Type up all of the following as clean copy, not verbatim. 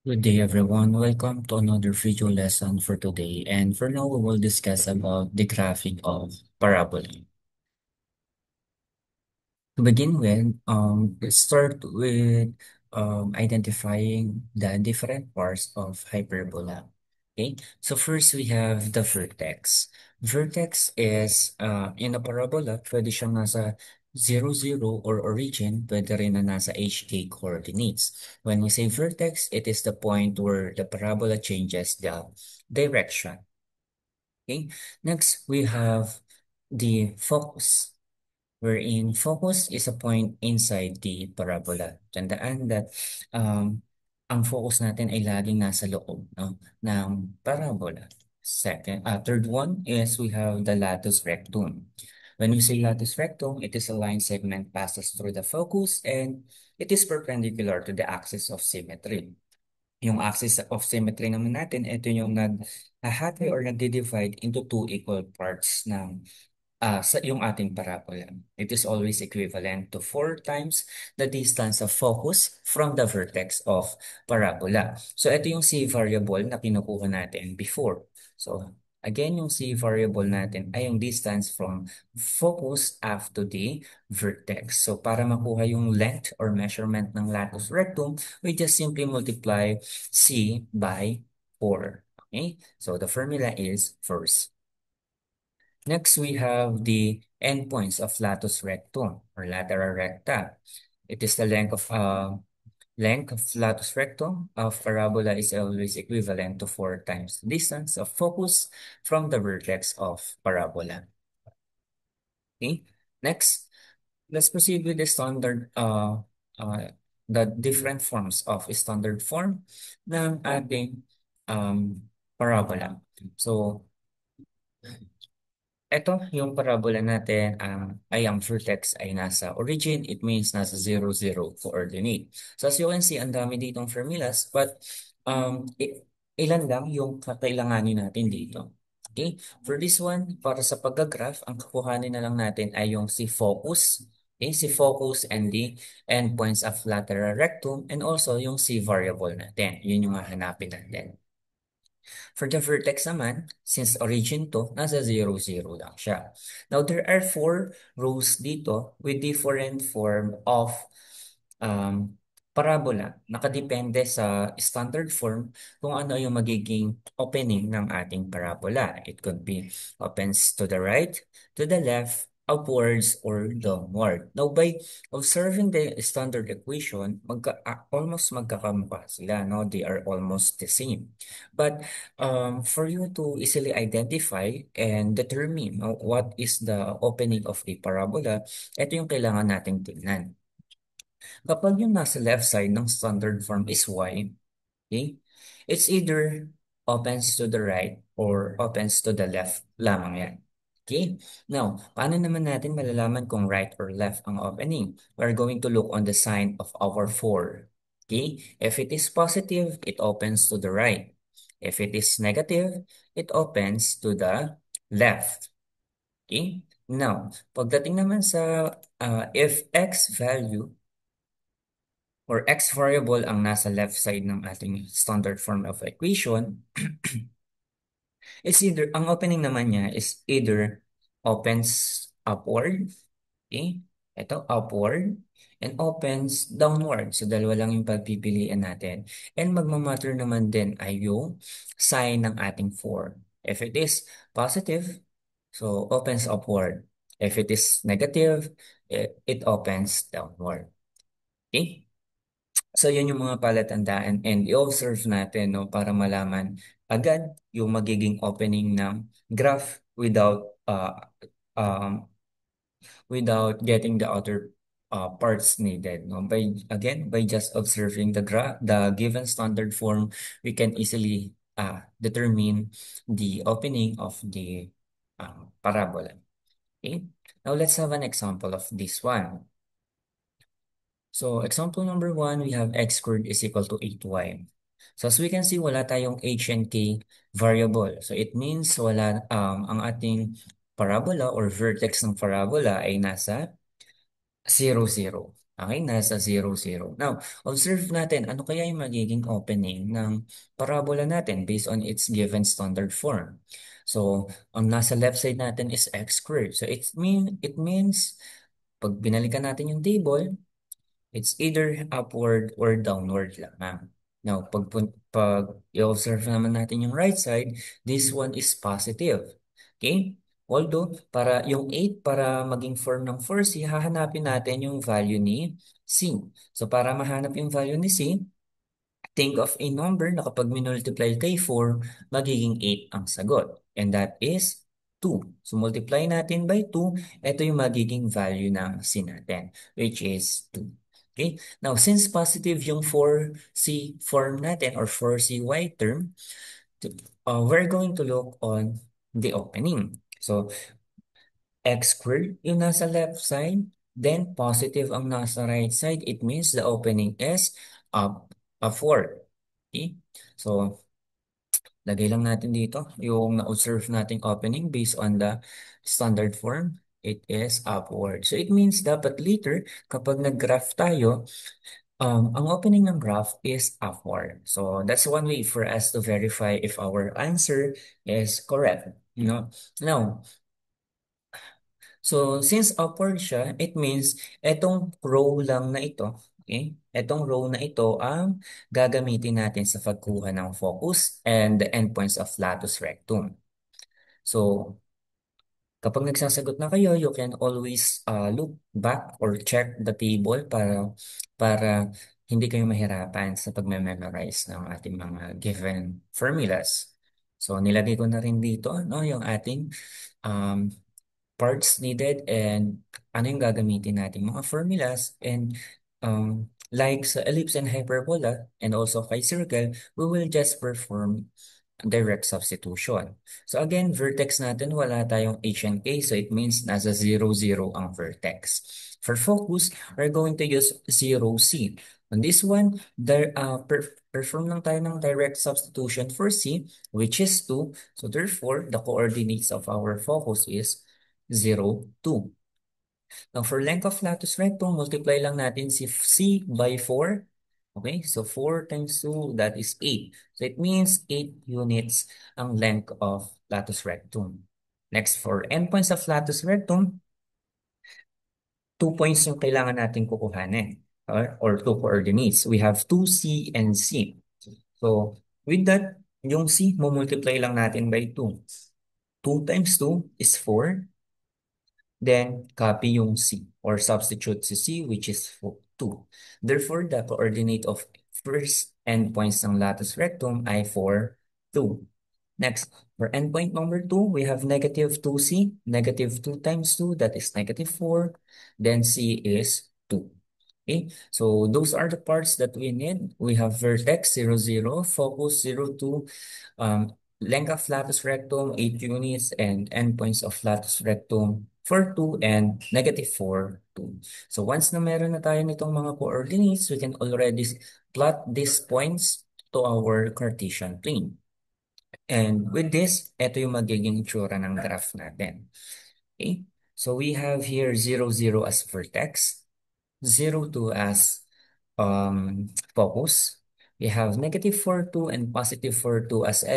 Good day, everyone. Welcome to another video lesson for today. And for now, we will discuss about the graphing of parabola. To begin with, let's start with identifying the different parts of hyperbola. Okay, so first we have the vertex. Vertex is in a parabola, pwede siyang nasa 0, 0 or origin, pwede rin na nasa HK coordinates. When we say vertex, it is the point where the parabola changes the direction. Okay, next we have the focus wherein focus is a point inside the parabola. Tandaan that um, ang focus natin ay laging nasa loob, no, ng parabola. Third one is we have the latus rectum. When we say latus rectum, it is a line segment passes through the focus and it is perpendicular to the axis of symmetry. Yung axis of symmetry naman natin, ito yung nag-hati or nag-divide into two equal parts ng sa yung ating parabola. It is always equivalent to 4 times the distance of focus from the vertex of parabola. So ito yung C variable na kinukuha natin before. So again, yung C variable natin ay yung distance from focus up to the vertex. So para makuha yung length or measurement ng latus rectum, we just simply multiply C by 4. Okay? So the formula is first. Next, we have the endpoints of latus rectum or latera recta. It is the length of latus rectum of parabola is always equivalent to 4 times the distance of focus from the vertex of parabola. Okay. Next, let's proceed with the uh, the different forms of standard form ng ating parabola. So, ito, yung parabola natin, ay ang vertex ay nasa origin. It means nasa 0, 0 coordinate. So as you can see, ang dami ditong formulas, but ilan lang yung kakailanganin natin dito. Okay? For this one, para sa pagka-graph, ang kukuhanin na lang natin ay yung si focus. Okay? Si focus and the endpoints of lateral rectum and also yung si variable natin. Yun yung hahanapin natin. For the vertex naman, since origin to, nasa 0, 0 lang siya. Now, there are 4 rows dito with different form of um, parabola. Nakadepende sa standard form kung ano yung magiging opening ng ating parabola. It could be opens to the right, to the left, upwards, or downward. Now, by observing the standard equation, almost magkakamukha sila, no? They are almost the same. But for you to easily identify and determine what is the opening of a parabola, ito yung kailangan nating tingnan. Kapag yung nasa left side ng standard form is y, okay, it's either opens to the right or opens to the left lamang yan. Okay? Now, paano naman natin malalaman kung right or left ang opening? We're going to look on the sign of our 4. Okay? If it is positive, it opens to the right. If it is negative, it opens to the left. Okay? Now, pagdating naman sa if x value or x variable ang nasa left side ng ating standard form of equation, it's either, ang opening naman niya is either opens upward, okay? Ito, upward, and opens downward. So, dalawa lang yung pagpipilian natin. And magmamatter naman din ay yung sign ng ating 4. If it is positive, so opens upward. If it is negative, it opens downward. Okay? So, yun yung mga palatandaan and i-observe natin, no, para malaman agad yung magiging opening ng graph um, without getting the other parts needed. No? By just observing the given standard form, we can easily determine the opening of the parabola. Okay? Now, let's have an example of this one. So, example number 1, we have x squared is equal to 8y. So, as we can see, wala tayong h and k variable. So, it means wala, ang ating parabola or vertex ng parabola ay nasa 0, 0. Okay, nasa 0, 0. Now, observe natin ano kaya yung magiging opening ng parabola natin based on its given standard form. So, ang nasa left side natin is x squared. So, it means pag binalikan natin yung table, it's either upward or downward lamang. Now, pag i-observe naman natin yung right side, this one is positive. Okay? Although, para yung 8, para maging form ng 4C, hahanapin natin yung value ni C. So, para mahanap yung value ni C, think of a number na kapag minultiply kay 4, magiging 8 ang sagot. And that is 2. So, multiply natin by 2, ito yung magiging value ng C natin, which is 2. Okay? Now, since positive yung 4C form natin or 4CY term, we're going to look on the opening. So, x squared yung nasa left side, then positive ang nasa right side. It means the opening is up, upward. Okay? So, lagay lang natin dito yung na-observe nating opening based on the standard form. It is upward. So, it means dapat later, kapag nag-graph tayo, ang opening ng graph is upward. So, that's one way for us to verify if our answer is correct. You know? Now, so, since upward siya, it means etong row lang na ito, okay? Etong row na ito ang gagamitin natin sa pagkuha ng focus and the endpoints of latus rectum. So, kapag nagsasagot na kayo, you can always look back or check the table para hindi kayo mahirapan sa pagme-memorize ng ating mga given formulas. So, nilagay ko na rin dito, no, yung ating um, parts needed and ano yung gagamitin natin mga formulas and like sa ellipse and hyperbola and also kay circle, we will just perform direct substitution. So again, vertex natin wala tayong H and K, so it means nasa 0, 0 ang vertex. For focus, we're going to use 0C. On this one, perform lang tayo ng direct substitution for C, which is 2. So therefore, the coordinates of our focus is 0, 2. Now, for length of latus rectum, multiply lang natin si C by 4. Okay, so 4 times 2, that is 8. So it means 8 units ang length of latus rectum. Next, for endpoints of latus rectum, 2 points yung kailangan natin kukuhanin or 2 coordinates. We have 2C and C. So, with that, yung C, multiply lang natin by 2. 2 times 2 is 4. Then, copy yung C or substitute si C which is 2. Therefore, the coordinate of first endpoints ng latus rectum ay 4, 2. Next, for endpoint number 2, we have negative 2C, negative 2 times 2, that is negative 4. Then C is 2. Okay, so those are the parts that we need. We have vertex 0, 0, focus 0, 2, length of latus rectum 8 units, and endpoints of latus rectum for 2 and negative 4, 2. So once na meron na tayo nitong mga coordinates, we can already plot these points to our Cartesian plane. And with this, ito yung magiging itsura ng graph natin. Okay? So we have here 0, 0 as vertex, 0, 2 as focus. We have negative 4, 2 and positive 4, 2 as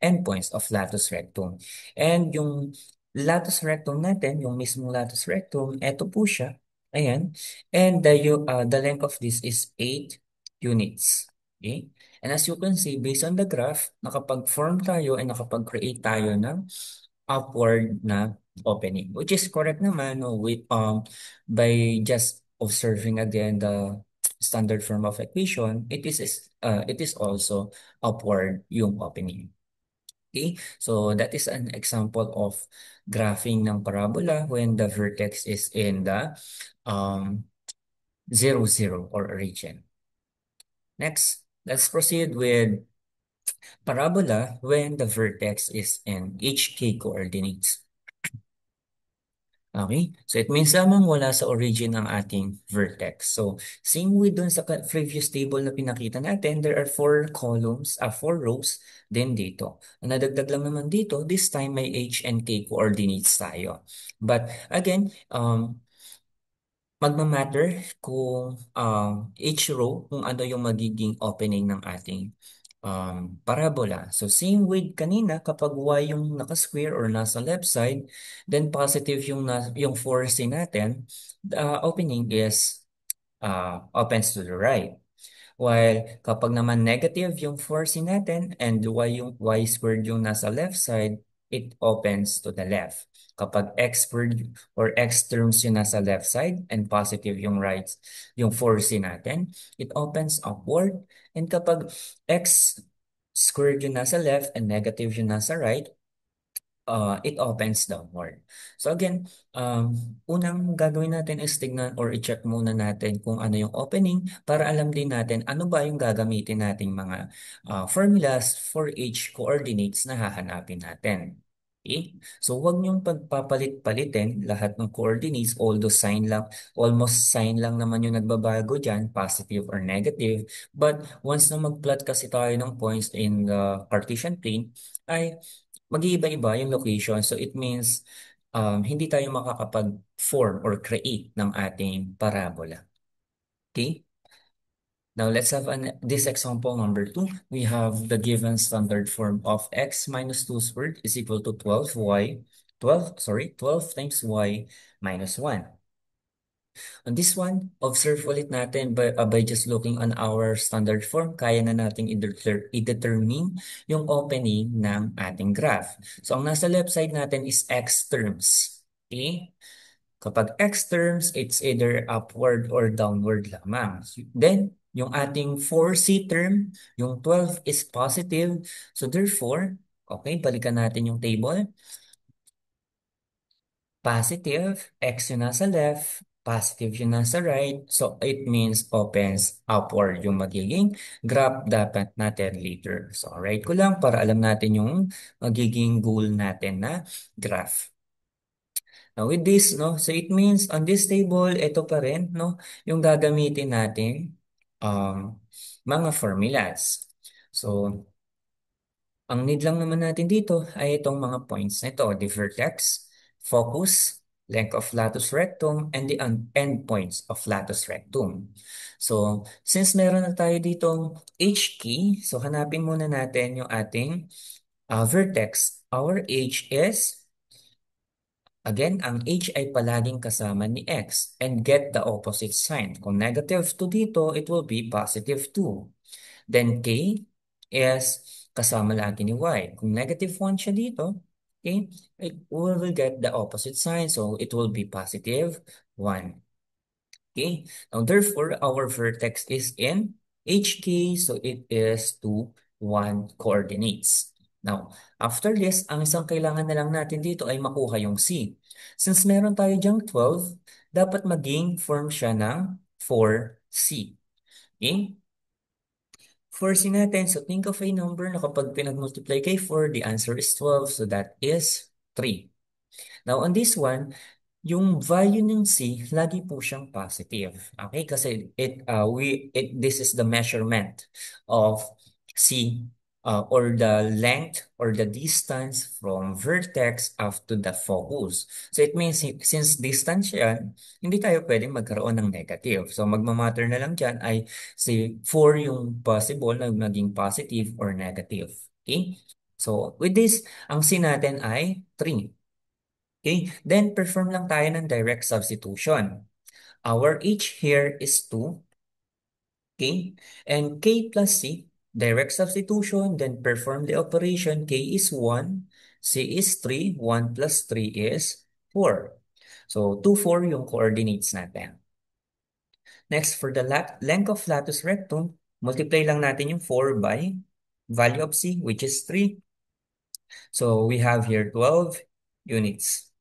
endpoints of latus rectum. And yung latus rectum natin, yung mismong latus rectum, eto po siya. Ayan. And the length of this is 8 units. Okay? And as you can see, based on the graph, nakapag-form tayo and nakapag-create tayo ng upward na opening, which is correct naman, no, by just observing again the standard form of equation, it is also upward yung opening. Okay, so that is an example of graphing ng parabola when the vertex is in the um, 0, 0 or origin. Next, let's proceed with parabola when the vertex is in HK coordinates. Okay, so it means lamang wala sa origin ang ating vertex. So, same with dun sa previous table na pinakita natin, there are 4 columns, 4 rows din dito. Ang nadagdag lang naman dito, this time may H and K coordinates tayo. But again, magmamatter kung each row, kung ano yung magiging opening ng ating parabola. So same with kanina, kapag y yung naka-square or nasa left side, then positive yung 4c natin, the opening is opens to the right. While kapag naman negative yung force natin and yung y squared yung nasa left side, it opens to the left. Kapag x squared or x terms yung nasa left side and positive yung force natin, it opens upward. And kapag x squared yung nasa left and negative yung nasa right, it opens downward. So again, unang gagawin natin is tignan or i-check muna natin kung ano yung opening para alam din natin ano ba yung gagamitin nating mga formulas for each coordinates na hahanapin natin. Okay? So wag niyong pagpapalit-palitin lahat ng coordinates, although almost sign lang naman yung nagbabago dyan, positive or negative. But once na mag-plot kasi tayo ng points in the Cartesian plane, ay mag-iiba-iba yung location. So it means hindi tayo makakapag-form or create ng ating parabola. Okay? Now let's have this example number 2. We have the given standard form of x minus 2 squared is equal to 12 times y minus 1. On this one, observe ulit natin by just looking on our standard form, kaya na nating i-determine yung opening ng ating graph. So, ang nasa left side natin is x terms. Okay? Kapag x terms, it's either upward or downward lamang. Then, yung ating 4c term, yung 12 is positive. So, therefore, okay, balikan natin yung table. Positive, X yung nasa left, positive yung nasa right. So, it means opens upward yung magiging graph dapat natin later. So, write ko lang para alam natin yung magiging goal natin na graph. Now, with this, no, so it means on this table, ito pa rin, no, yung gagamitin natin mga formulas. So, ang need lang naman natin dito ay itong mga points na ito, the vertex, focus, length of latus rectum, and the endpoints of latus rectum. So, since meron na tayo ditong H key, so hanapin muna natin yung ating vertex. Our H is, again, ang H ay palaging kasama ni X and get the opposite sign. Kung negative 2 dito, it will be positive 2. Then K is kasama lagi ni Y. Kung negative 1 siya dito, okay, we will get the opposite sign. So it will be positive 1. Okay, now therefore our vertex is in HK, so it is to 1 coordinates. Now, after this, ang isang kailangan na lang natin dito ay makuha yung C. Since meron tayo dyang 12, dapat maging form siya ng 4C. Okay? 4C natin, so think of a number na kapag pinag-multiply kay 4, the answer is 12, so that is 3. Now, on this one, yung value ng C, lagi po siyang positive. Okay? Kasi this is the measurement of C or the length or the distance from vertex up to the focus. So it means since distance yan, hindi tayo pwedeng magkaroon ng negative. So magmamatter na lang dyan ay si 4 yung possible na maging positive or negative. Okay? So with this, ang C natin ay 3. Okay, then perform lang tayo ng direct substitution. Our H here is 2, okay? And K plus C, direct substitution, then perform the operation. K is 1, C is 3, 1 plus 3 is 4. So, 2, 4 yung coordinates natin. Next, for the length of latus rectum, multiply lang natin yung 4 by value of C, which is 3. So, we have here 12 units.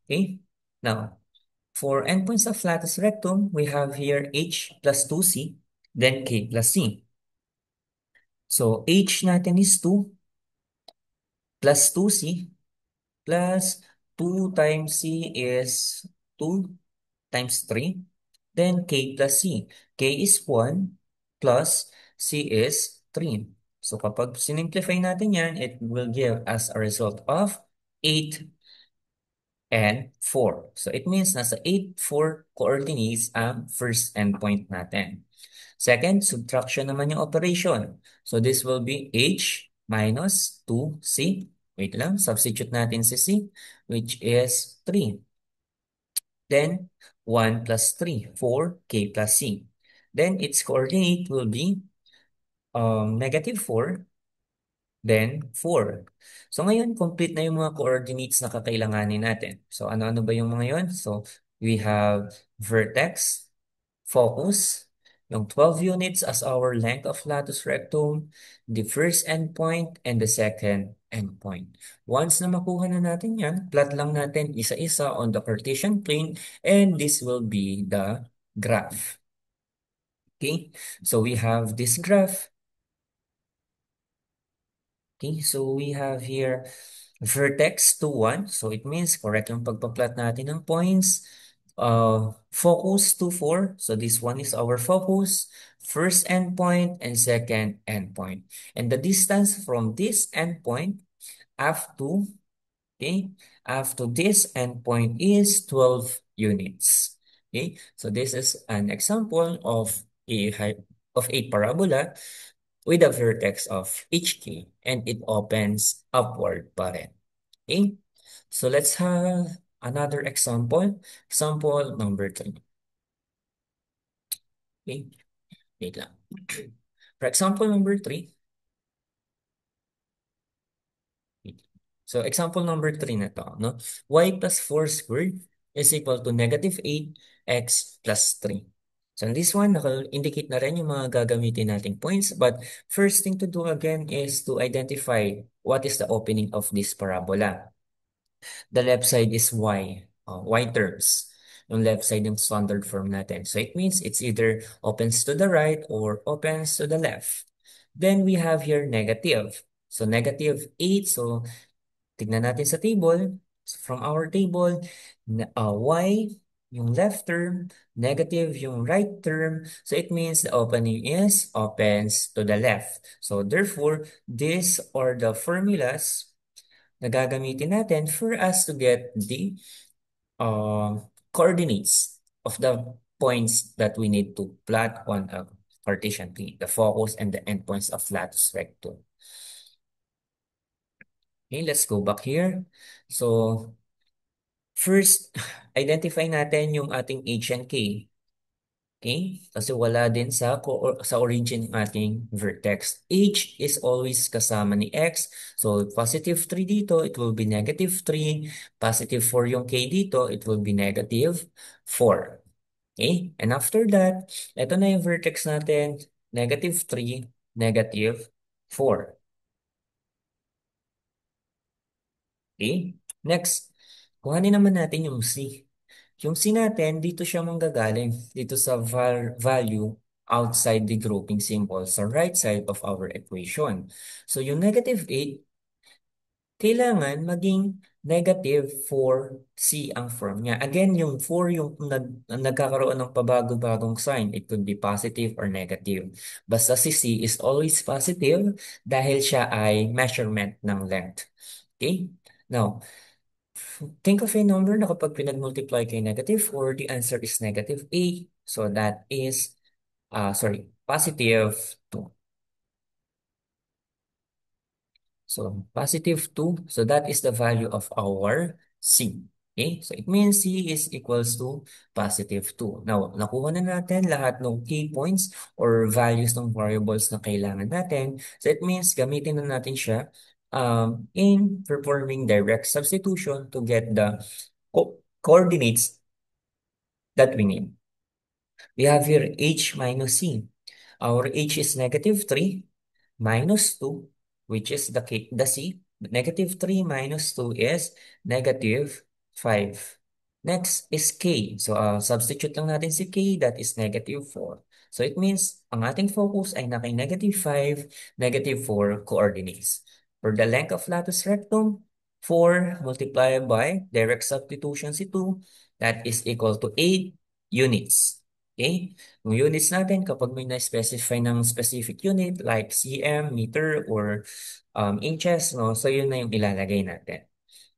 Okay? Now, for endpoints of latus rectum, we have here H plus 2C, then K plus C. So, H natin is 2 plus 2C plus 2 times C is 2 times 3, then K plus C. K is 1 plus C is 3. So, kapag sinimplify natin yan, it will give us a result of 8 and 4. So it means nasa 8, 4 coordinates ang first endpoint natin. Second, subtraction naman yung operation. So this will be h minus 2c. Wait lang, substitute natin si c, which is 3. Then 1 plus 3, 4k plus c. Then its coordinate will be negative 4, then 4. So ngayon, complete na yung mga coordinates na kakailanganin natin. So ano-ano ba yung mga yon? So we have vertex, focus, yung 12 units as our length of latus rectum, the first endpoint, and the second endpoint. Once na makuha na natin yan, plot lang natin isa-isa on the Cartesian plane, and this will be the graph. Okay, so we have this graph. Okay, so we have here vertex to 1. So it means correct yung pagpa-plot natin ng points. Focus to 4. So this one is our focus. First endpoint and second endpoint. And the distance from this endpoint up to, okay, up to this endpoint is 12 units. Okay, so this is an example of a parabola with a vertex of HK, and it opens upward pa rin. Okay? So let's have another example. Example number 3. Okay? Wait lang. For example number 3. So example number 3 na to, no? Y plus 4 squared is equal to negative 8x plus 3. So in this one, naka-indicate na rin yung mga gagamitin nating points. But first thing to do again is to identify what is the opening of this parabola. The left side is y terms. Yung left side yung standard form natin. So it means it's either opens to the right or opens to the left. Then we have here negative. So negative 8. So tignan natin sa table. So from our table, y yung left term, negative yung right term. So it means the opening is opens to the left. So therefore, these are the formulas na gagamitin natin for us to get the uh, coordinates of the points that we need to plot on a Cartesian plane, the focus and the endpoints of latus rectum. Okay, let's go back here. So, first, identify natin yung ating H and K. Okay? Kasi wala din sa origin ng ating vertex. H is always kasama ni X. So, positive 3 dito, it will be negative 3. Positive 4 yung K dito, it will be negative 4. Okay? And after that, ito na yung vertex natin, negative 3, negative 4. Okay? Next, kuhanin naman natin yung C. Yung C natin, dito siya manggagaling. Dito sa value outside the grouping symbol sa right side of our equation. So yung negative 8, kailangan maging negative 4C ang form niya. Again, yung 4 yung nagkakaroon ng pabago-bagong sign. It could be positive or negative. Basta si C is always positive dahil siya ay measurement ng length. Okay? Now, think of a number na kapag pinag-multiply kay negative 4, the answer is negative A. So that is, positive 2. So positive 2. So that is the value of our C. Okay? So it means C is equals to positive 2. Now, nakuha na natin lahat ng key points or values ng variables na kailangan natin. So it means gamitin na natin siya in performing direct substitution to get the coordinates that we need. We have here h minus c. Our h is negative 3 minus 2, which is the c. Negative 3 minus 2 is negative 5. Next is k. So, substitute lang natin si k, that is negative 4. So, it means ang ating focus ay naka negative 5, negative 4 coordinates. For the length of latus rectum, 4 multiplied by direct substitution si 2, that is equal to 8 units. Okay? Yung units natin, kapag may na-specify ng specific unit like cm, meter, or inches, no? So, yun na yung ilalagay natin.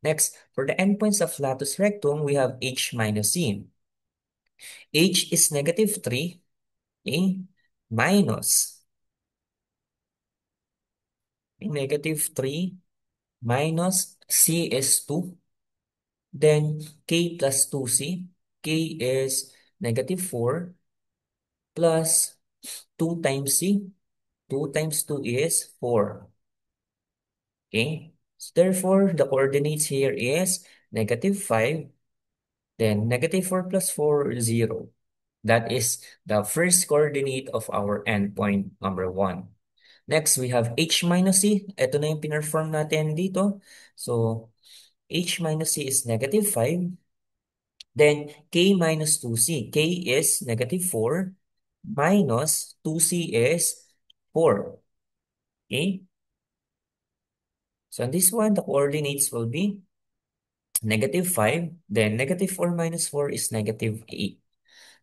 Next, for the endpoints of latus rectum, we have h minus c. H is negative 3, okay, minus negative 3 minus c is 2, then k plus 2c. K is negative 4 plus 2 times c. 2 times 2 is 4. Okay? So therefore, the coordinates here is negative 5, then negative 4 plus 4 is 0. That is the first coordinate of our endpoint number 1. Next, we have h minus c. Ito na yung pinarform natin dito. So, h minus c is negative 5. Then, k minus 2c. K is negative 4 minus 2c is 4. Okay? So, on this one, the coordinates will be negative 5. Then, negative 4 minus 4 is negative 8.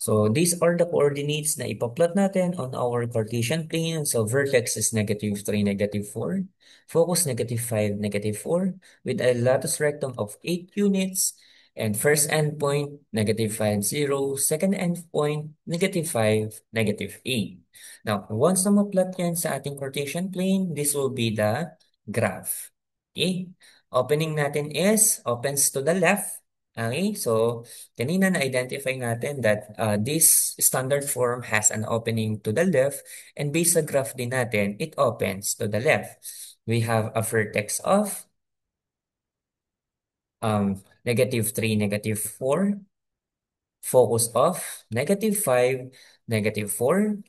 So these are the coordinates na ipaplot natin on our Cartesian plane. So vertex is negative 3, negative 4. Focus negative 5, negative 4 with a latus rectum of 8 units. And first endpoint, negative 5, 0. Second endpoint, negative 5, negative 8. Now, once na maplot yan sa ating Cartesian plane, this will be the graph. Okay? Opening natin is, opens to the left. Okay, so kanina na-identify natin that this standard form has an opening to the left, and based sa graph din natin, it opens to the left. We have a vertex of negative 3, negative 4, focus of negative 5, negative 4,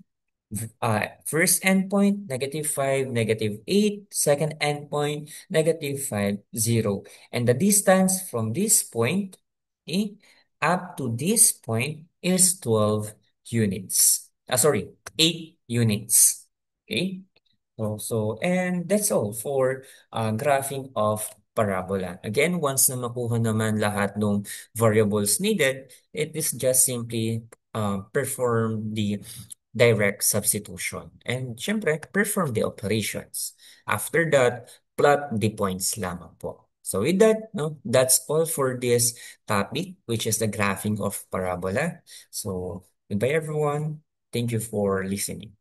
first endpoint, negative 5, negative 8. Second endpoint, negative 5, 0. And the distance from this point, okay, up to this point is 12 units. Sorry, 8 units. Okay? And that's all for graphing of parabola. Again, once na makuha naman lahat ng variables needed, it is just simply perform the direct substitution. And syempre, perform the operations. After that, plot the points lamang po. So with that, no, that's all for this topic, which is the graphing of parabola. So goodbye everyone. Thank you for listening.